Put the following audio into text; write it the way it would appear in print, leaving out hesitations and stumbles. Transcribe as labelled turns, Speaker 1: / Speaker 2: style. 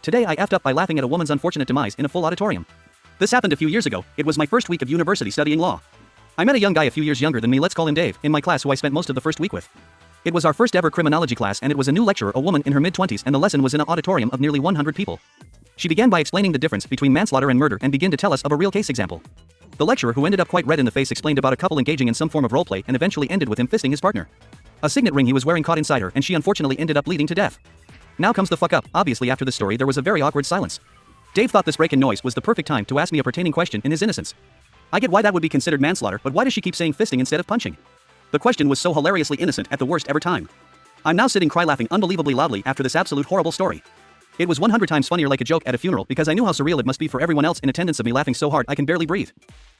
Speaker 1: Today I effed up by laughing at a woman's unfortunate demise in a full auditorium. This happened a few years ago. It was my first week of university studying law. I met a young guy a few years younger than me, let's call him Dave, in my class who I spent most of the first week with. It was our first ever criminology class and it was a new lecturer, a woman in her mid-20s, and the lesson was in an auditorium of nearly 100 people. She began by explaining the difference between manslaughter and murder and began to tell us of a real case example. The lecturer, who ended up quite red in the face, explained about a couple engaging in some form of roleplay and eventually ended with him fisting his partner. A signet ring he was wearing caught inside her and she unfortunately ended up bleeding to death. Now comes the fuck up. Obviously after the story there was a very awkward silence. Dave thought this break in noise was the perfect time to ask me a pertaining question in his innocence. I get why that would be considered manslaughter, but why does she keep saying fisting instead of punching? The question was so hilariously innocent at the worst ever time. I'm now sitting cry laughing unbelievably loudly after this absolute horrible story. It was 100 times funnier like a joke at a funeral because I knew how surreal it must be for everyone else in attendance of me laughing so hard I can barely breathe.